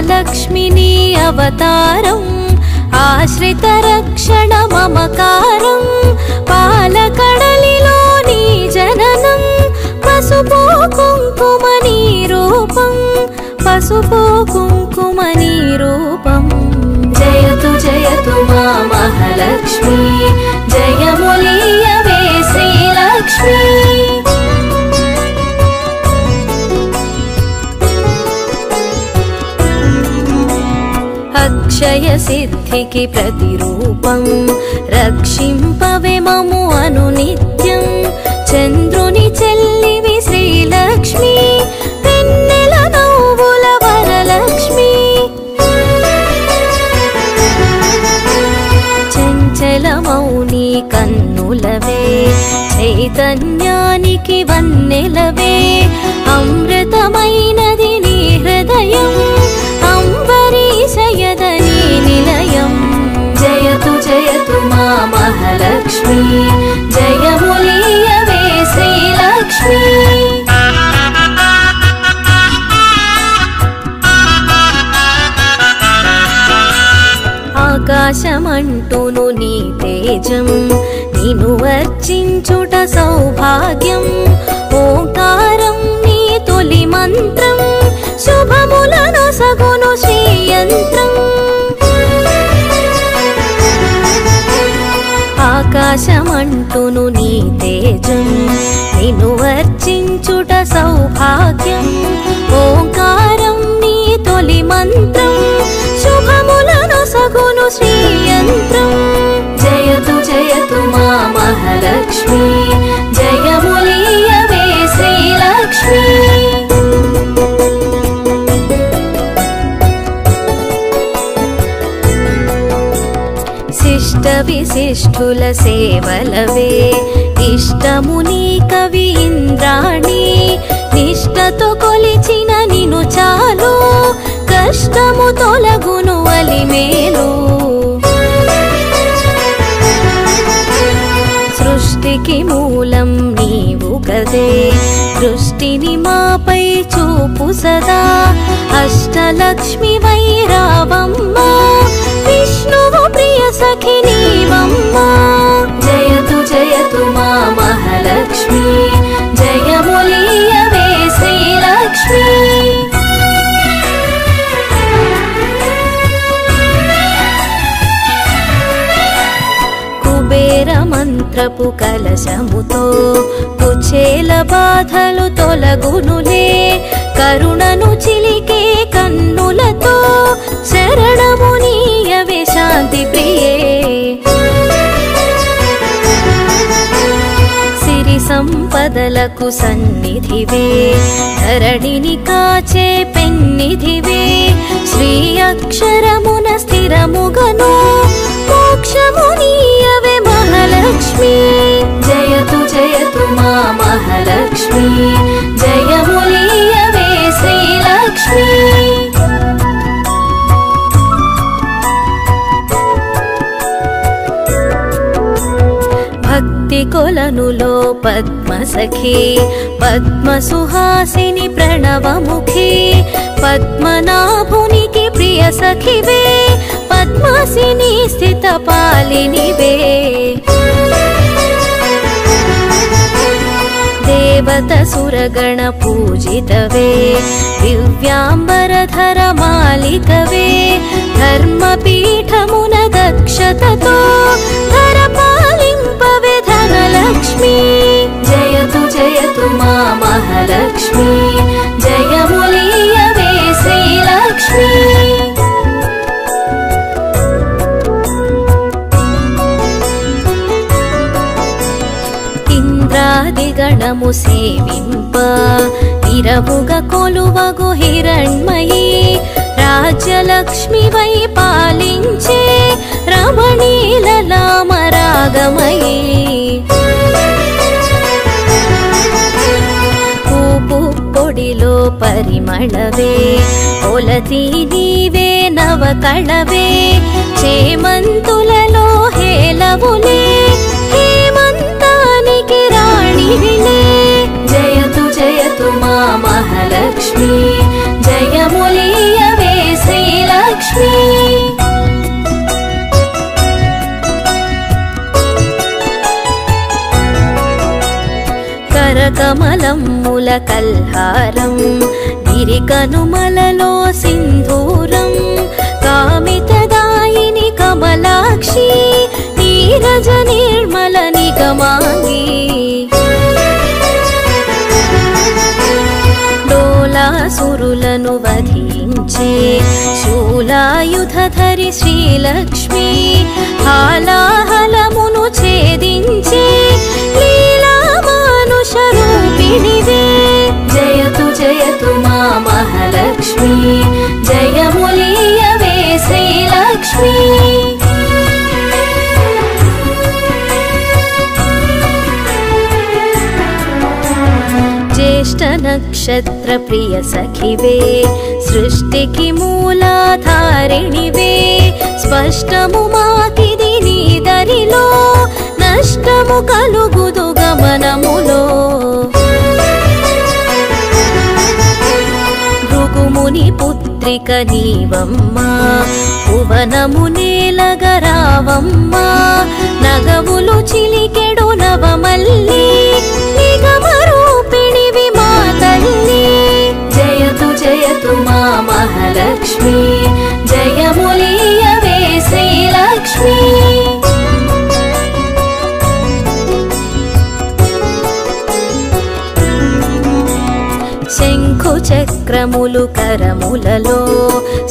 మహాలక్ష్మిని అవతారం ఆశ్రిత రక్షణ మమకారం పాలకడలిలో నీ జననం పసుపు కుంకుమని రూపం పసుపు కుంకుమని రూపం జయతు జయతు మా మహాలక్ష్మి జయములీయవే శ్రీలక్ష్మి అక్షయ సిద్ధికి ప్రతిరూపం రక్షింపవే మము అనునిత్యం చంద్రుని చెల్లివి శ్రీలక్ష్మి వెన్నెల నవ్వుల వరలక్ష్మి చంచలమౌని కన్నులవే చైతన్యానికి వన్నెలవే అమృతమైనది నీ హృదయం అంబరీషయదని నిలయం జయతు జయతు మా మహాలక్ష్మి జయములీయవే శ్రీలక్ష్మి ఆకాశమంటూను నీ తేజం నిన్ను వర్చించుట సౌభాగ్యం ఓంకారం నీ తొలి మంత్రం శుభములను సగును శ్రీయంత్రం ఆకాశమంటూను నీ తేజం నిన్ను వర్చించుట సౌభాగ్యం ఓంకారం నీ తొలి మంత్రం శుభములను సగును శ్రీయంత్రం జయతు జయతు మా మహాలక్ష్మి జయములీయవే శ్రీలక్ష్మి శిష్ట విశిష్ఠుల సేవలవే ఇష్టముని కవి ఇంద్రాణి నిష్టతో కొలిచిన నిను చాలు కష్టము తొలగును అలిమేలు సృష్టికి మూలం నీవు కదే దృష్టిని మాపై చూపు సదా అష్టలక్ష్మి వైరావమ్మ విష్ణువు ప్రియ సఖి నీవమ్మ జయతు జయతు మా మహాలక్ష్మి జయములీయవే శ్రీలక్ష్మి కుబేర మంత్రపు కలశముతో కుచేల బాధలు తొలగునులే కరుణను చిలికే కన్నులతో శరణమునీయవే శాంతి ప్రియే సిరి సంపదలకు సన్నిధివే ధరణిని కాచే పెన్నిధివే శ్రీ అక్షరమున స్థిరముగను మోక్షమునీయవే మహాలక్ష్మి జయతు జయతు మా మహాలక్ష్మి జయములీయవే శ్రీలక్ష్మి భక్తి కొలనులో పద్మసఖి పద్మసుహాసిని ప్రణవముఖి పద్మనాభునికి ప్రియ సఖివే పద్మాసిని స్థిత పాలినివే దేవత సురగణ పూజితవే దివ్యాంబరధర మాలికవే ధర్మపీఠమున దక్షతతో ధర పాలింపవే ధనలక్ష్మి జయతు జయతు మా మహాలక్ష్మి జయములీయవే శ్రీలక్ష్మి ఇంద్రాదిగణము సేవింప ఇరవుగ కొలువగు హిరణ్మయీ రాజ్యలక్ష్మి వై పాలించే రమణీలలామరాగమయీ పూపు పొడిలో పరిమళవే పొలతి నీవే నవకళవే చేమంతులలో హేలవులే హేమంతానికి రాణివిలే జయతు జయతు మా మహాలక్ష్మి జయములీయవే శ్రీ కమలమ్ముల కల్హారం గిరికనుమలలో సింధూరం కామితదాయిని కమలాక్షి నీరజ నిర్మల నిగమాంగి డోలాసురులను వధించే శూలాయుధధరి శ్రీలక్ష్మి హాలాహలమును ఛేదించే లీలా మానుష రూపిణివే జయతు జయతు మా మహాలక్ష్మి జయములీయవే శ్రీలక్ష్మి జ్యేష్ఠ నక్షత్ర ప్రియ సఖివే సృష్టికి మూలాధారిణివే స్పష్టము మాకిది నీ దరిలో నష్టము కలుగుదు గమనములో భృగుముని పుత్రిక నీవమ్మా భువనము నేలగరావమ్మా నగవులు చిలికెడు నవమల్లి నిగమరూపిణివి మా తల్లి జయతు జయతు మా మహాలక్ష్మి జయములీయవే శ్రీలక్ష్మి శంఖు చక్రములు కరములలో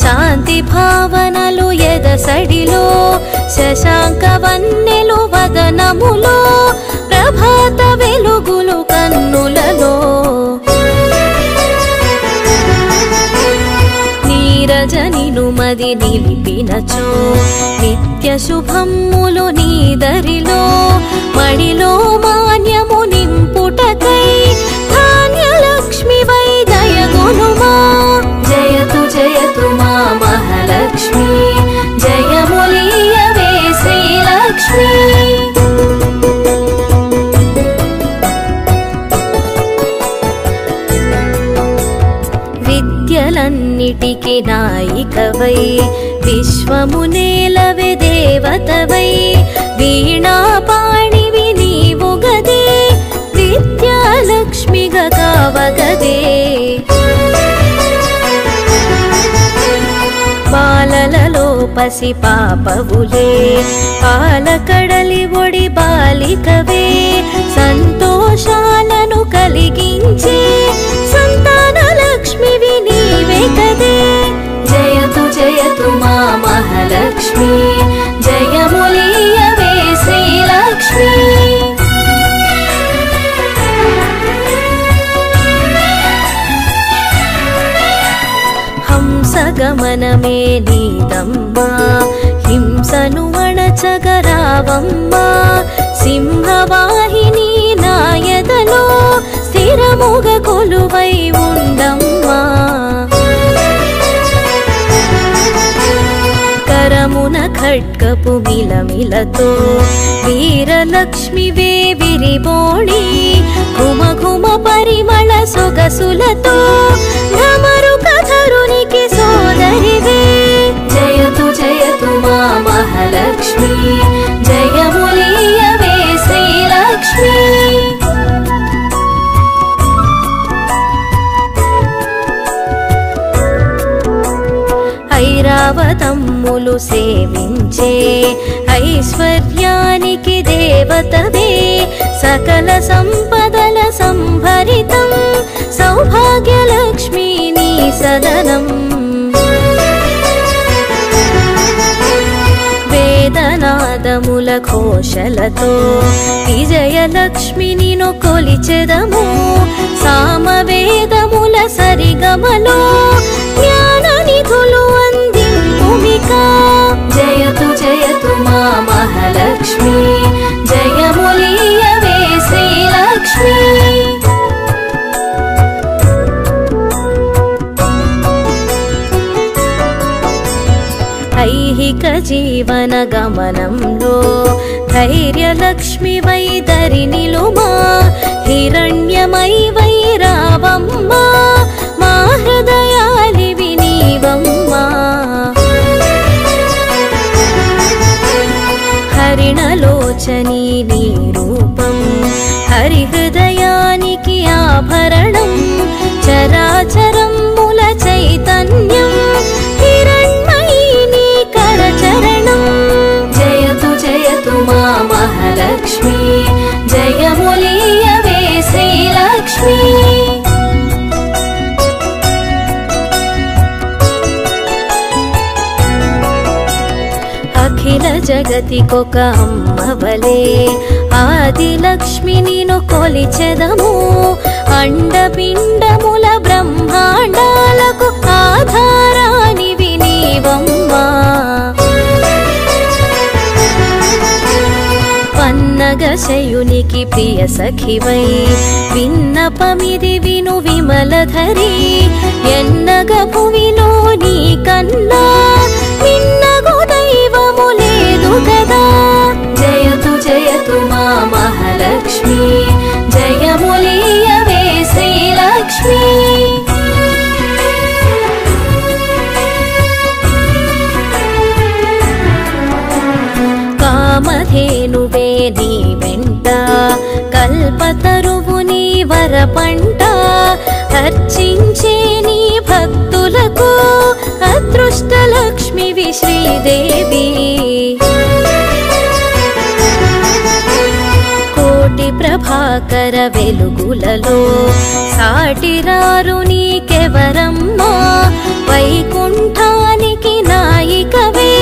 శాంతి భావనలు ఎదసడిలో శశాంక వన్నెలు వదనములో ప్రభాత వెలుగులు కన్నులలో నీరజనిను మది నిలిపినచో నిత్య శుభమ్ములు నీదరిలో మడిలో మాన్యము నింపుటకై ధాన్యలక్ష్మి వై దయగునుమా జయతు జయతు మా మహాలక్ష్మి జయములీయవే శ్రీలక్ష్మి విద్యలన్నిటికి నాయికవై విశ్వము నేలవే దేవతవై వీణాపాణివి నీవు గదే విద్యాలక్ష్మిగా కావగదే బాలలలో పసి పాపవులే పాలకడలి ఒడి బాలికవే సంతోషాలను కలిగించే సంతాన లక్ష్మివి నీవే కదే జయతు జయతు మా మహాలక్ష్మి జయములీయవే శ్రీలక్ష్మి హంసగమనమే నీదమ్మా హింసను అణచగరావమ్మా సింహవాహిని నాయదలో స్థిరముగ కొలువై ఉండమ్మా కరమున ఖడ్గపు మిలమిలతో వీరలక్ష్మివే విరిబోణి ఘుమ ఘుమ పరిమళ సొగసులతో ధమరుకధరునికి సోదరివే జయతు జయతు మా మహాలక్ష్మి జయములీయవే శ్రీలక్ష్మి ఐరావతమ్ములు సేవించే ఐశ్వర్యానికి దేవతవే సకల సంపదల సంభరితం సౌభాగ్యలక్ష్మి నీ సదనం వేదనాదముల ఘోషలతో విజయలక్ష్మిని కొలిచెదము సామవేదముల సరిగమలో జ్ఞాన నిధులు అందింపుమికా జయతు జయతు మా మహాలక్ష్మి జయములీయవే శ్రీలక్ష్మి ఐహిక జీవన గమనంలో ధైర్యలక్ష్మి వై దరినిలుమా హిరణ్యమై వై రావమ్మా మా హృదయాలివి నీవమ్మా హరిణలోచని నీ రూపం హరి హృదయానికి కారణం చరాచరం మూల చైతన్యం హిరణ్మయీ నీ కరచరణం జయతు జయతు మా మహాలక్ష్మి జయములీయవే శ్రీలక్ష్మి అఖిల జగతికొక అమ్మవలే ఆదిలక్ష్మి నిను కొలిచెదము అండపిండముల బ్రహ్మాండాలకు ఆధారానివి నీవమ్మా పన్నగశయునికి ప్రియ సఖివై విన్నపమిది విను విమలధరి ఎన్నగ భువిలో నీ కన్నా నిన్నగు దైవము లేదు కదా జయతు జయతు మా మహాలక్ష్మి జయములీయవే శ్రీలక్ష్మి కామధేనువే నీ వెంట కల్పతరువు నీ వరపంట అర్చించే నీ భక్తులకు అదృష్టలక్ష్మివి శ్రీదేవి కోటి ప్రభాకర వెలుగులలో సాటిరారు నీకెవరమ్మా వైకుంఠానికి నాయికవే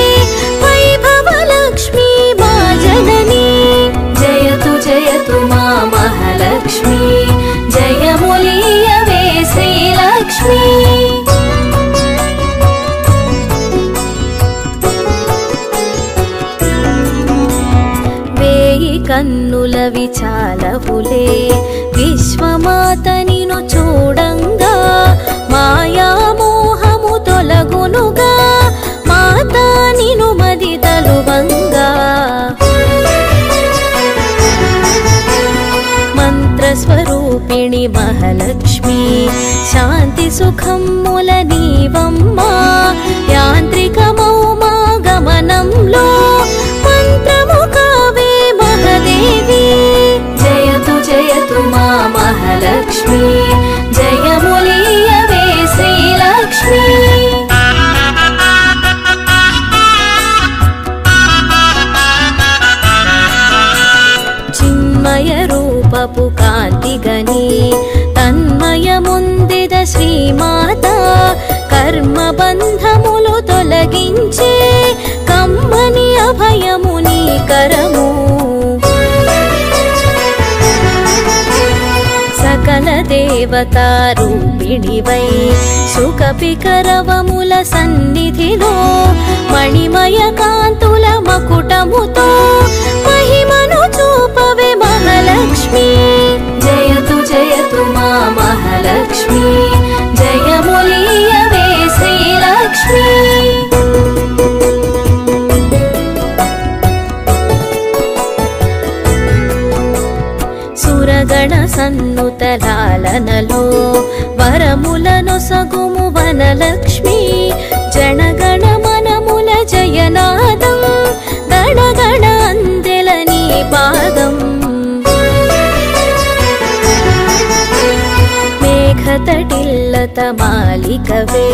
వైభవలక్ష్మి మా జనని జయతు జయతు మా మహాలక్ష్మి జయములీయవే శ్రీలక్ష్మి వేయి కన్నుల విచాలవులే విశ్వమాత నిను చూడంగా మాయామోహము తొలగునుగా మాతా నిను మది తలువంగా మంత్రస్వరూపిణి మహాలక్ష్మి శాంతి సుఖముల నీవమ్మా యాంత్రికమౌ మా గమనంలో మంత్రము కావే మహాదేవి జయతు జయతు మా మహాలక్ష్మి జయములీయవే శ్రీలక్ష్మి చిన్మయ రూపపు కాంతిగని తన్మయముందిద శ్రీమాత కర్మబంధములు తొలగించే కమ్మని అభయము నీ కరము సకల దేవతా రూపిణివై సుఖపికరవముల సన్నిధిలో మణిమయ కాంతుల మకుటముతో మహిమను చూపవే మహాలక్ష్మి జయతు జయతు మా మహాలక్ష్మి జయములీయవే శ్రీలక్ష్మి సురగణ సన్నుతలాలనలో వరములను సగుము వనలక్ష్మి జనగణ మనముల జయనాదం గణగణ అందెల నీ పాదం మేఘతటిల్లత మాలికవే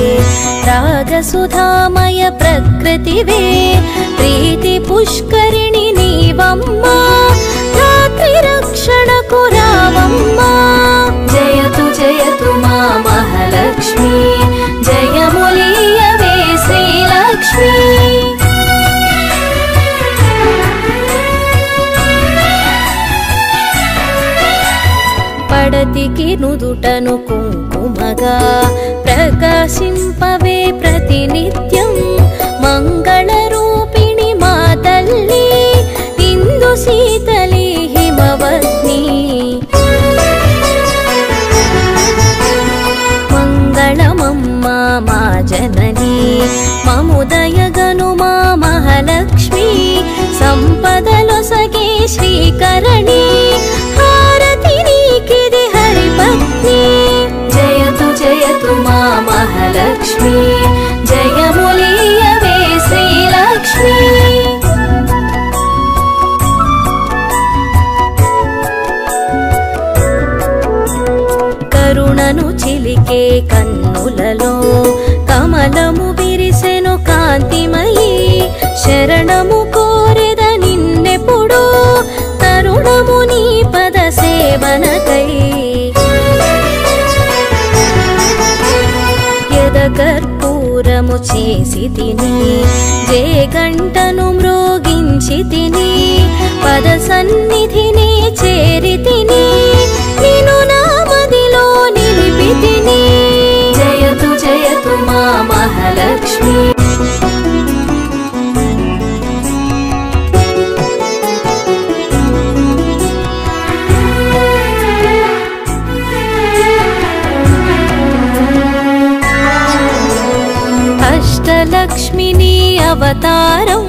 రాగసుధామయ ప్రకృతివే ప్రీతి పుష్కరిణి నీవమ్మా రాత్రి రక్షణకు రావమ్మా జయతు జయతు మా మహాలక్ష్మి జయములీయవే శ్రీలక్ష్మి పడతికి నుదుటను కుంకుమగా ప్రకాశింపవే ప్రతినిత్యం మంగళ రూపిణి మా తల్లి ఇందు శీతలి హిమవత్ని మంగళమమ్మా మా జనని మముదయగను మా మహాలక్ష్మి సంపదలొసగే శ్రీకరణి హారతి నీకిది హరిపత్ని జయతు జయతు మా మహాలక్ష్మి జయములీయవే శ్రీలక్ష్మి చేసి తిని జయగంటను మ్రోగించి తిని పద సన్నిధిని చేరి తిని నిను నా మదిలో నిలిపి తిని జయతు జయతు మా మహాలక్ష్మి అష్టలక్ష్మిని అవతారం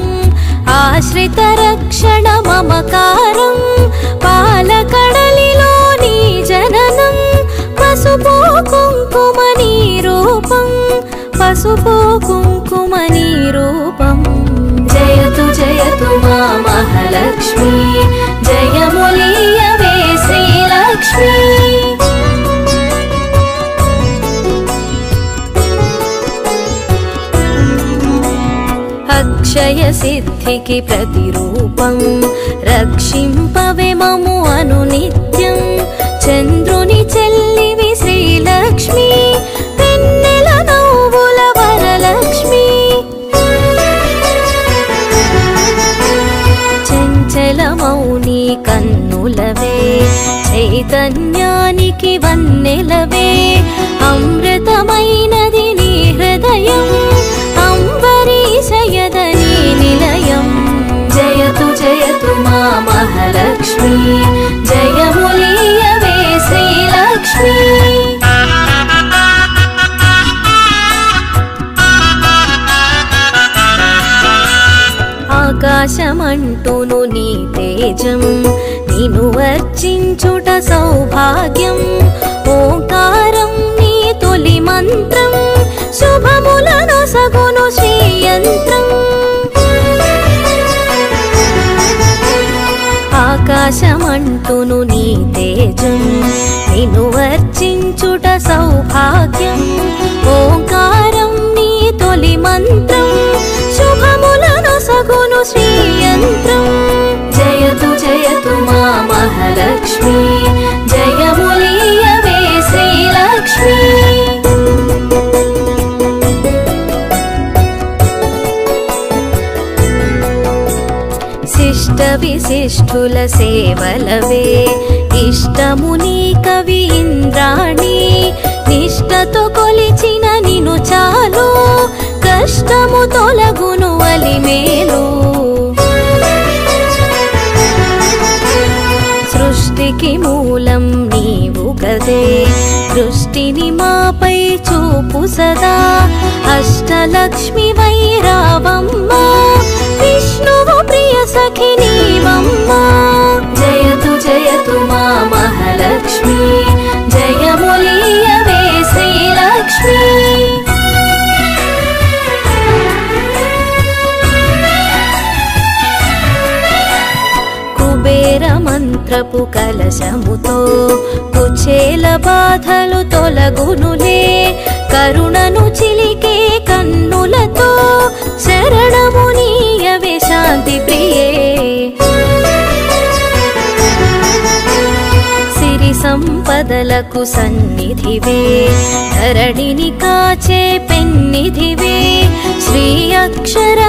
ఆశ్రిత రక్షణ మమకారం పాలకడలిలో నీ జననం పసుపు కుంకుమని రూపం పసుపు కుంకుమని రూపం జయతు జయతు మా మహాలక్ష్మి జయములీయవే శ్రీలక్ష్మి అక్షయ సిద్ధికి ప్రతిరూపం రక్షింపవే మము అనునిత్యం చంద్రుని చెల్లివి శ్రీలక్ష్మి వెన్నెల నవ్వుల వరలక్ష్మి చంచలమౌని కన్నులవే చైతన్యానికి వన్నెలవే అమృతమైనది నీ హృదయం అంబరీషయదని నిలయం జయతు జయతు మా మహాలక్ష్మి జయములీయవే శ్రీలక్ష్మి ఆకాశమంటూను నీ తేజం నిను వర్చించుట సౌభాగ్యం ఓంకారం నీ తొలి మంత్రం శుభములను సగును శ్రీయంత్రం ఆకాశమంటును నీ తేజం నిను వర్చించుట సౌభాగ్యం ఓంకారం నీ తొలి మంత్రం శుభములను సగును శ్రీయంత్రం జయతు జయతు మా మహాలక్ష్మి జయములీయవే శ్రీలక్ష్మి శిష్ట విశిష్ఠుల సేవలవే ఇష్టముని కవి ఇంద్రాణి నిష్టతో కొలిచిన నిను చాలు కష్టము తొలగును అలిమేలు సృష్టికి మూలం నీవు కదే దృష్టిని మాపై చూపు సదా అష్టలక్ష్మి వైరావమ్మ విష్ణువు ప్రియ సఖి నీవమ్మ జయతు జయతు మా మహాలక్ష్మి జయములీయవే శ్రీలక్ష్మి కుబేర మంత్రపు కలశముతో కుచేల బాధలు తొలగునులే కరుణను చిలికే కన్నులతో శరణము నీయవే శాంతి ప్రియే సిరి సంపదలకు సన్నిధివే ధరణిని కాచే పెన్నిధివే శ్రీ అక్షర